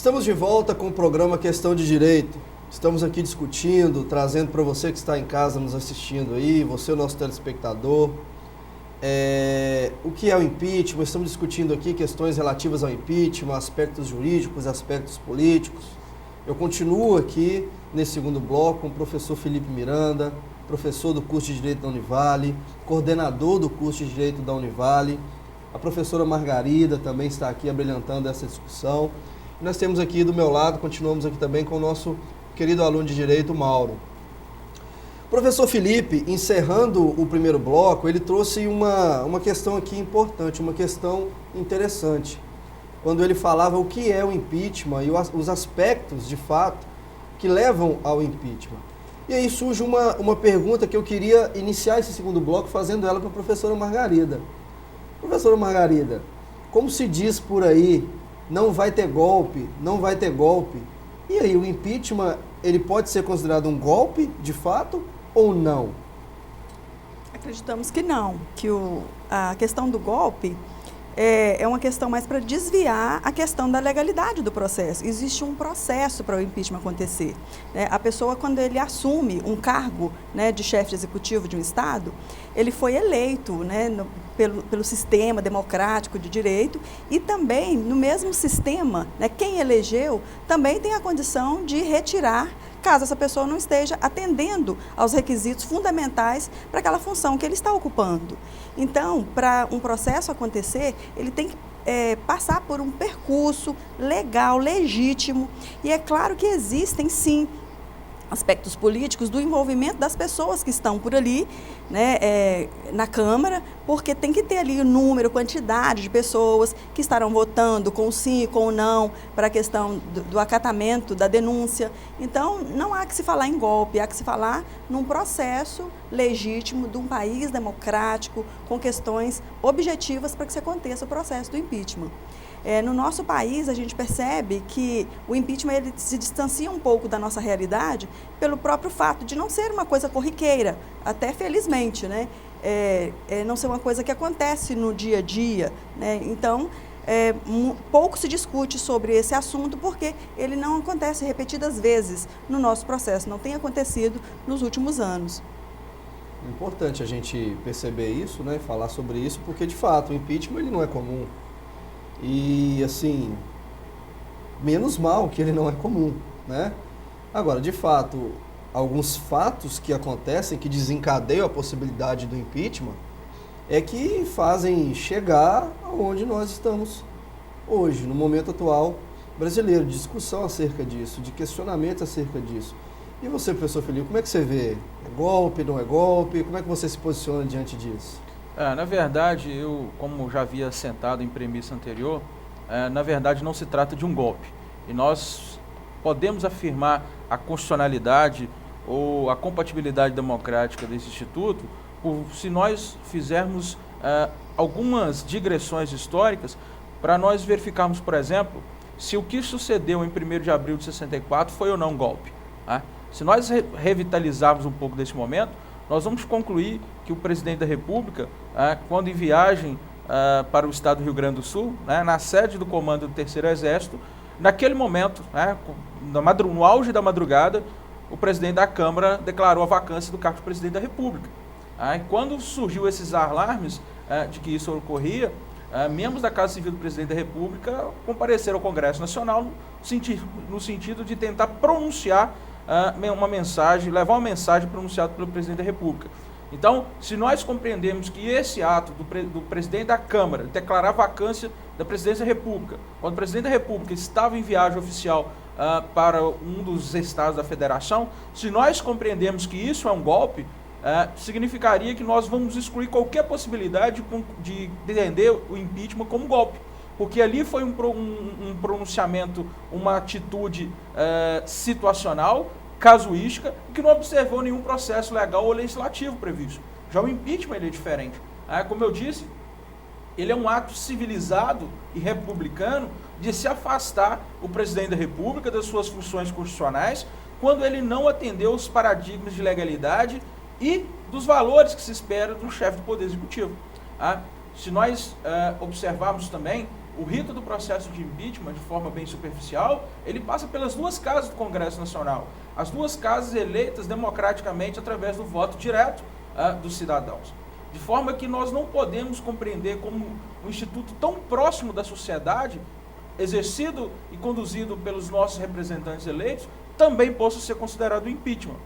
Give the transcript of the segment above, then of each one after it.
Estamos de volta com o programa Questão de Direito. Estamos aqui discutindo, trazendo para você que está em casa nos assistindo aí, você o nosso telespectador, o que é o impeachment. Estamos discutindo aqui questões relativas ao impeachment, aspectos jurídicos, aspectos políticos. Eu continuo aqui nesse segundo bloco com o professor Felipe Miranda, professor do curso de Direito da Univale, coordenador do curso de Direito da Univale. A professora Margarida também está aqui abrilhantando essa discussão. E nós temos aqui do meu lado, continuamos aqui também com o nosso querido aluno de Direito, Mauro. O professor Felipe, encerrando o primeiro bloco, ele trouxe uma questão aqui importante, uma questão interessante. Quando ele falava o que é o impeachment e os aspectos, de fato, que levam ao impeachment. E aí surge uma pergunta que eu queria iniciar esse segundo bloco fazendo ela para a professora Margarida. Professora Margarida, como se diz por aí, não vai ter golpe, não vai ter golpe. E aí, o impeachment, ele pode ser considerado um golpe, de fato, ou não? Acreditamos que não, que a questão do golpe é uma questão mais para desviar a questão da legalidade do processo. Existe um processo para o impeachment acontecer, né? A pessoa, quando ele assume um cargo, né, de chefe executivo de um Estado, ele foi eleito, né, pelo sistema democrático de direito e também, no mesmo sistema, né, quem elegeu também tem a condição de retirar caso essa pessoa não esteja atendendo aos requisitos fundamentais para aquela função que ele está ocupando. Então, para um processo acontecer, ele tem que passar por um percurso legal, legítimo, e é claro que existem, sim, aspectos políticos do envolvimento das pessoas que estão por ali, né, na Câmara, porque tem que ter ali o número, quantidade de pessoas que estarão votando com sim, com não, para a questão do acatamento da denúncia. Então, não há que se falar em golpe, há que se falar num processo legítimo de um país democrático, com questões objetivas para que se aconteça o processo do impeachment. No nosso país, a gente percebe que o impeachment ele se distancia um pouco da nossa realidade pelo próprio fato de não ser uma coisa corriqueira, até felizmente, né? Não ser uma coisa que acontece no dia a dia, né? Então, pouco se discute sobre esse assunto porque ele não acontece repetidas vezes no nosso processo, não tem acontecido nos últimos anos. É importante a gente perceber isso, né? Falar sobre isso, porque de fato o impeachment ele não é comum. E, assim, menos mal que ele não é comum, né? Agora, de fato, alguns fatos que acontecem, que desencadeiam a possibilidade do impeachment, é que fazem chegar aonde nós estamos hoje, no momento atual brasileiro, de discussão acerca disso, de questionamento acerca disso. E você, professor Felipe, como é que você vê? É golpe, não é golpe? Como é que você se posiciona diante disso? Na verdade, eu, como já havia assentado em premissa anterior, na verdade não se trata de um golpe. E nós podemos afirmar a constitucionalidade ou a compatibilidade democrática desse instituto se nós fizermos algumas digressões históricas para nós verificarmos, por exemplo, se o que sucedeu em 1º de abril de 64 foi ou não um golpe. Tá? Se nós revitalizarmos um pouco desse momento, nós vamos concluir que o presidente da República, quando em viagem para o estado do Rio Grande do Sul, na sede do comando do 3º Exército, naquele momento, no auge da madrugada, o presidente da Câmara declarou a vacância do cargo de presidente da República. E quando surgiu esses alarmes de que isso ocorria, membros da Casa Civil do presidente da República compareceram ao Congresso Nacional no sentido de tentar pronunciar uma mensagem, levar uma mensagem pronunciada pelo presidente da República. Então, se nós compreendemos que esse ato do presidente da Câmara declarar a vacância da presidência da República, quando o presidente da República estava em viagem oficial para um dos estados da federação, se nós compreendemos que isso é um golpe, significaria que nós vamos excluir qualquer possibilidade de entender o impeachment como golpe. Porque ali foi um pronunciamento, uma atitude situacional, casuística, que não observou nenhum processo legal ou legislativo previsto. Já o impeachment ele é diferente. Como eu disse, ele é um ato civilizado e republicano de se afastar o presidente da República das suas funções constitucionais quando ele não atendeu os paradigmas de legalidade e dos valores que se espera do chefe do Poder Executivo. Se nós observarmos também o rito do processo de impeachment, de forma bem superficial, ele passa pelas duas casas do Congresso Nacional. As duas casas eleitas democraticamente através do voto direto dos cidadãos. De forma que nós não podemos compreender como um instituto tão próximo da sociedade, exercido e conduzido pelos nossos representantes eleitos, também possa ser considerado impeachment.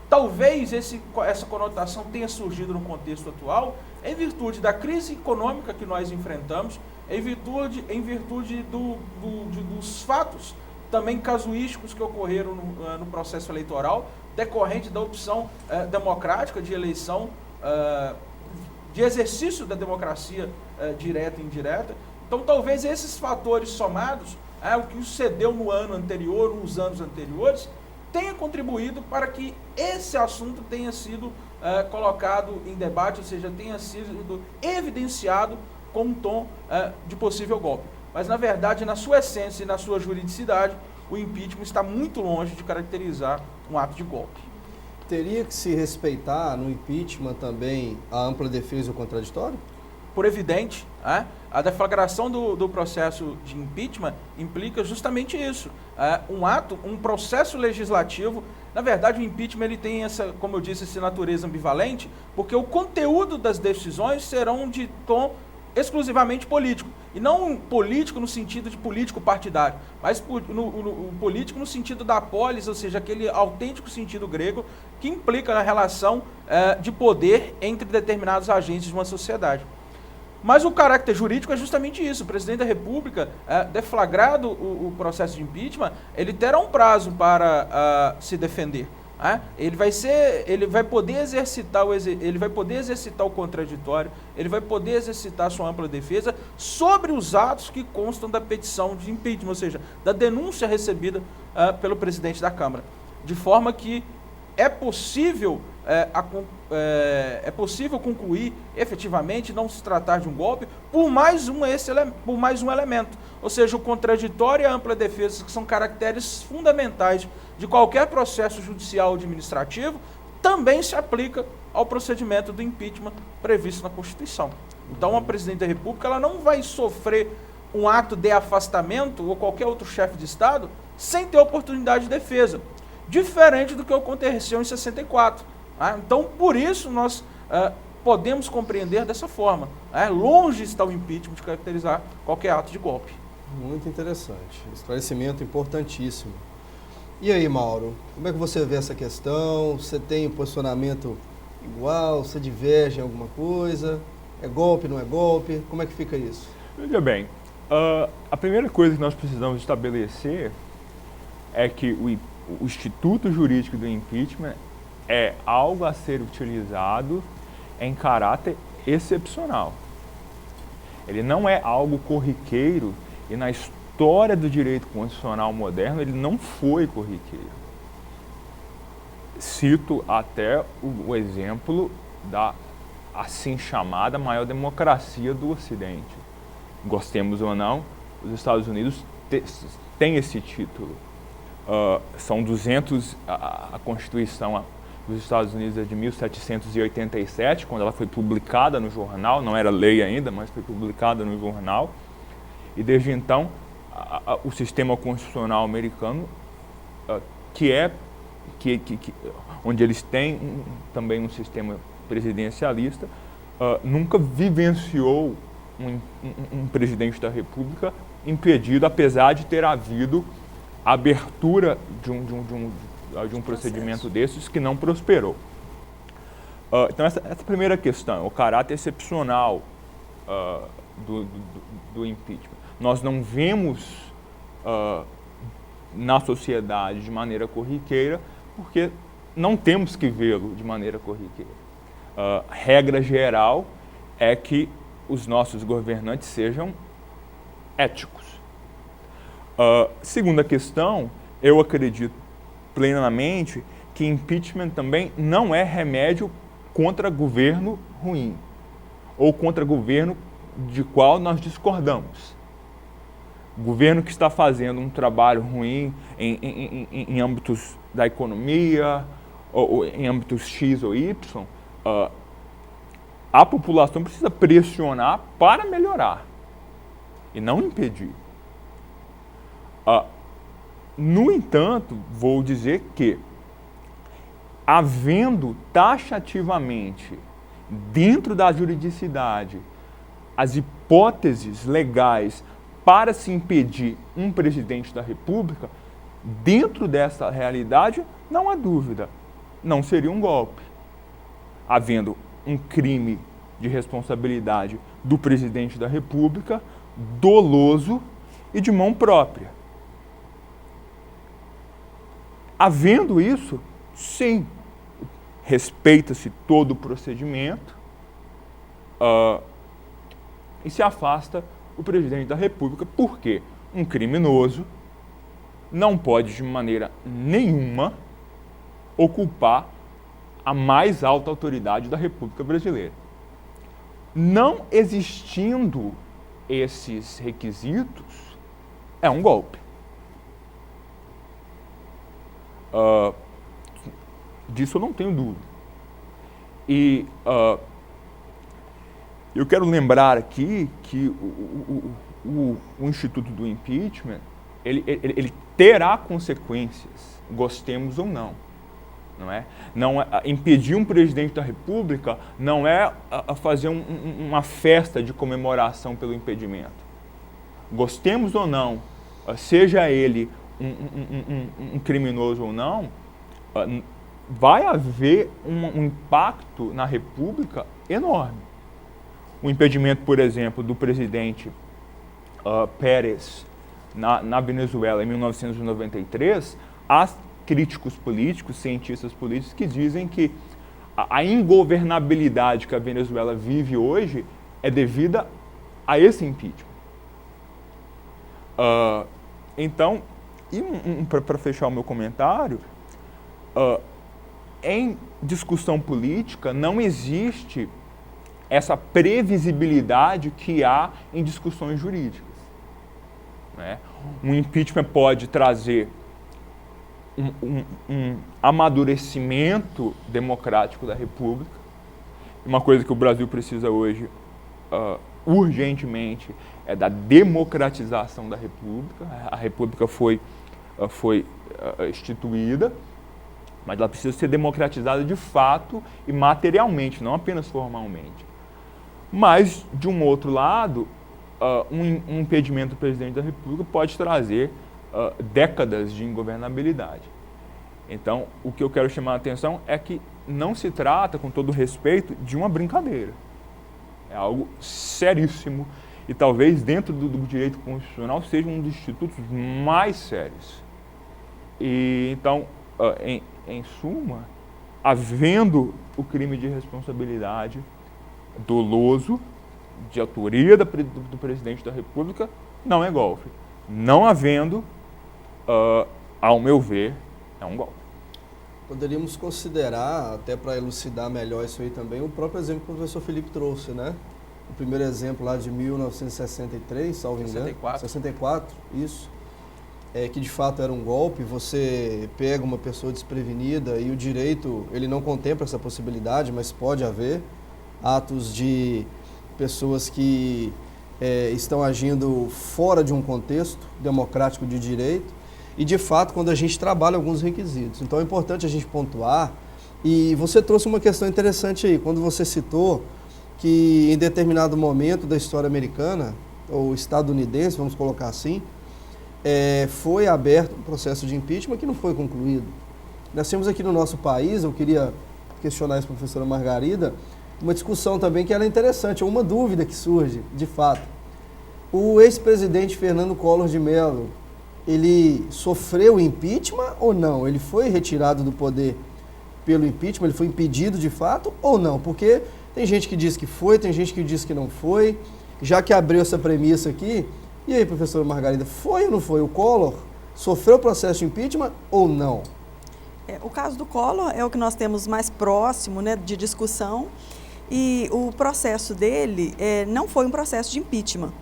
Talvez essa conotação tenha surgido no contexto atual em virtude da crise econômica que nós enfrentamos, em virtude dos fatos também casuísticos que ocorreram no processo eleitoral, decorrente da opção democrática de eleição, de exercício da democracia direta e indireta. Então, talvez esses fatores somados, o que sucedeu no ano anterior, nos anos anteriores, tenha contribuído para que esse assunto tenha sido colocado em debate, ou seja, tenha sido evidenciado com um tom de possível golpe. Mas, na verdade, na sua essência e na sua juridicidade, o impeachment está muito longe de caracterizar um ato de golpe. Teria que se respeitar no impeachment também a ampla defesa e o contraditório? Por evidente, a deflagração do processo de impeachment implica justamente isso. Um processo legislativo. Na verdade, o impeachment ele tem essa, como eu disse, essa natureza ambivalente, porque o conteúdo das decisões serão de tom exclusivamente político. E não político no sentido de político partidário, mas político no sentido da polis, ou seja, aquele autêntico sentido grego que implica na relação de poder entre determinados agentes de uma sociedade. Mas o caráter jurídico é justamente isso. O presidente da República, deflagrado o processo de impeachment, ele terá um prazo para se defender. Ele vai poder exercitar o contraditório, ele vai poder exercitar a sua ampla defesa sobre os atos que constam da petição de impeachment, ou seja, da denúncia recebida pelo presidente da Câmara. De forma que é possível concluir efetivamente não se tratar de um golpe por mais um elemento, ou seja, o contraditório e a ampla defesa, que são caracteres fundamentais de qualquer processo judicial ou administrativo, também se aplica ao procedimento do impeachment previsto na Constituição. Então, a presidente da República ela não vai sofrer um ato de afastamento ou qualquer outro chefe de Estado sem ter oportunidade de defesa, diferente do que aconteceu em 64. Então, por isso, nós podemos compreender dessa forma. Longe está o impeachment de caracterizar qualquer ato de golpe. Muito interessante. Esclarecimento importantíssimo. E aí, Mauro, como é que você vê essa questão? Você tem um posicionamento igual? Você diverge em alguma coisa? É golpe, não é golpe? Como é que fica isso? Veja bem, a primeira coisa que nós precisamos estabelecer é que o instituto jurídico do impeachment é algo a ser utilizado em caráter excepcional. Ele não é algo corriqueiro e na história do direito constitucional moderno ele não foi corriqueiro. Cito até o exemplo da assim chamada maior democracia do Ocidente. Gostemos ou não, os Estados Unidos têm esse título. São 200, a Constituição dos Estados Unidos é de 1787, quando ela foi publicada no jornal, não era lei ainda, mas foi publicada no jornal. E desde então, o sistema constitucional americano, onde eles têm também um sistema presidencialista, nunca vivenciou um presidente da República impedido, apesar de ter havido a abertura de um procedimento desses que não prosperou. Então, essa primeira questão, o caráter excepcional do impeachment. Nós não vemos na sociedade de maneira corriqueira, porque não temos que vê-lo de maneira corriqueira. Regra geral é que os nossos governantes sejam éticos. Segunda questão, eu acredito plenamente que impeachment também não é remédio contra governo ruim ou contra governo de qual nós discordamos. Governo que está fazendo um trabalho ruim em âmbitos da economia ou em âmbitos X ou Y, a população precisa pressionar para melhorar. e não impedir. No entanto, vou dizer que, havendo taxativamente, dentro da juridicidade, as hipóteses legais para se impedir um presidente da República, dentro dessa realidade, não há dúvida, não seria um golpe. Havendo um crime de responsabilidade do presidente da República, doloso e de mão própria. Havendo isso, sim, respeita-se todo o procedimento e se afasta o presidente da República, porque um criminoso não pode, de maneira nenhuma, ocupar a mais alta autoridade da República Brasileira. Não existindo esses requisitos, é um golpe. Disso eu não tenho dúvida. E eu quero lembrar aqui que o Instituto do Impeachment, ele terá consequências, gostemos ou não. Não é impedir um presidente da República não é fazer uma festa de comemoração pelo impedimento. Gostemos ou não, seja ele um criminoso ou não, vai haver um impacto na República enorme. O impedimento, por exemplo, do presidente Pérez na Venezuela em 1993, há críticos políticos, cientistas políticos que dizem que a ingovernabilidade que a Venezuela vive hoje é devida a esse impeachment. Então, para fechar o meu comentário, em discussão política não existe essa previsibilidade que há em discussões jurídicas. Um impeachment pode trazer um amadurecimento democrático da República. Uma coisa que o Brasil precisa hoje, urgentemente, é da democratização da República. A República foi instituída, mas ela precisa ser democratizada de fato e materialmente, não apenas formalmente. Mas, de um outro lado, um impedimento do presidente da República pode trazer décadas de ingovernabilidade. Então, o que eu quero chamar a atenção é que não se trata, com todo respeito, de uma brincadeira. É algo seríssimo e talvez dentro do direito constitucional seja um dos institutos mais sérios. E então, em suma, havendo o crime de responsabilidade doloso de autoria do presidente da República, não é golpe. Não havendo, ao meu ver, é um golpe. Poderíamos considerar, até para elucidar melhor isso aí também, o próprio exemplo que o professor Felipe trouxe, né? O primeiro exemplo lá de 1963, salvo engano. 64, isso. Que de fato era um golpe, você pega uma pessoa desprevenida e o direito, ele não contempla essa possibilidade, mas pode haver atos de pessoas que estão agindo fora de um contexto democrático de direito e, de fato, quando a gente trabalha alguns requisitos. Então, é importante a gente pontuar. E você trouxe uma questão interessante aí, quando você citou que, em determinado momento da história americana, ou estadunidense, vamos colocar assim, foi aberto um processo de impeachment que não foi concluído. Nós temos aqui no nosso país, eu queria questionar isso, professora Margarida, uma discussão também que ela é interessante, uma dúvida que surge, de fato. O ex-presidente Fernando Collor de Mello, ele sofreu impeachment ou não? Ele foi retirado do poder pelo impeachment? Ele foi impedido de fato ou não? Porque tem gente que diz que foi, tem gente que diz que não foi. Já que abriu essa premissa aqui, e aí, professora Margarida, foi ou não foi? O Collor sofreu processo de impeachment ou não? O caso do Collor é o que nós temos mais próximo, né, de discussão. E o processo dele não foi um processo de impeachment.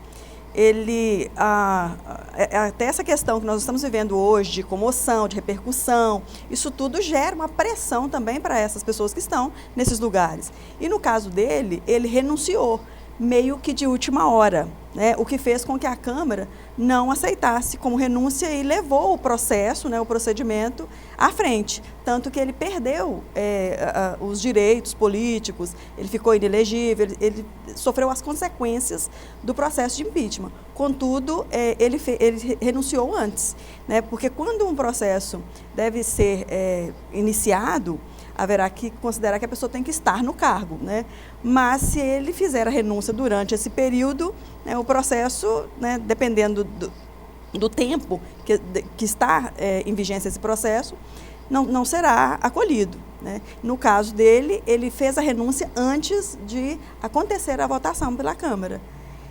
Ele, até essa questão que nós estamos vivendo hoje, de comoção, de repercussão, isso tudo gera uma pressão também para essas pessoas que estão nesses lugares. E no caso dele, ele renunciou. meio que de última hora, né? O que fez com que a Câmara não aceitasse como renúncia e levou o processo, né, o procedimento, à frente. Tanto que ele perdeu os direitos políticos, ele ficou inelegível, ele sofreu as consequências do processo de impeachment. Contudo, ele renunciou antes, né? Porque quando um processo deve ser iniciado, haverá que considerar que a pessoa tem que estar no cargo, né? Mas se ele fizer a renúncia durante esse período, né, o processo, né, dependendo do tempo que está em vigência esse processo, não será acolhido, né? No caso dele, ele fez a renúncia antes de acontecer a votação pela Câmara.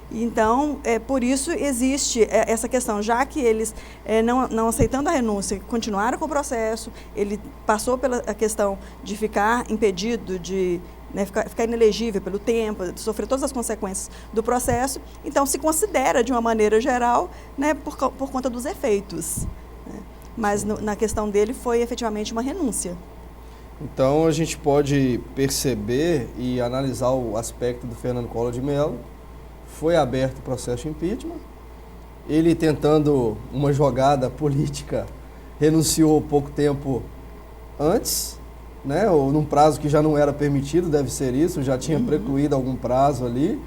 Então, por isso existe essa questão, já que eles, não aceitando a renúncia, continuaram com o processo, ele passou pela questão de ficar impedido, de, né, ficar inelegível pelo tempo, de sofrer todas as consequências do processo, então se considera, de uma maneira geral, né, por conta dos efeitos, né? Mas na questão dele foi efetivamente uma renúncia. Então, a gente pode perceber e analisar o aspecto do Fernando Collor de Mello. Foi aberto o processo de impeachment, ele tentando uma jogada política, renunciou pouco tempo antes, né, ou num prazo que já não era permitido, deve ser isso, já tinha precluído algum prazo ali,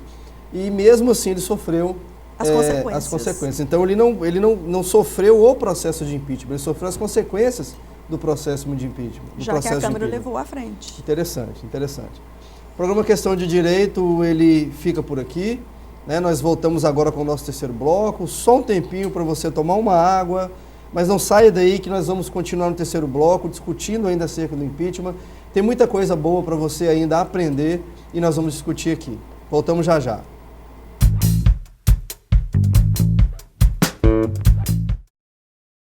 e mesmo assim ele sofreu as consequências. Então ele não sofreu o processo de impeachment, ele sofreu as consequências do processo de impeachment. Já que a Câmara levou à frente. Interessante, interessante. O programa Questão de Direito, ele fica por aqui. Né, nós voltamos agora com o nosso terceiro bloco, só um tempinho para você tomar uma água, mas não saia daí que nós vamos continuar no terceiro bloco, discutindo ainda acerca do impeachment. Tem muita coisa boa para você ainda aprender e nós vamos discutir aqui. Voltamos já já.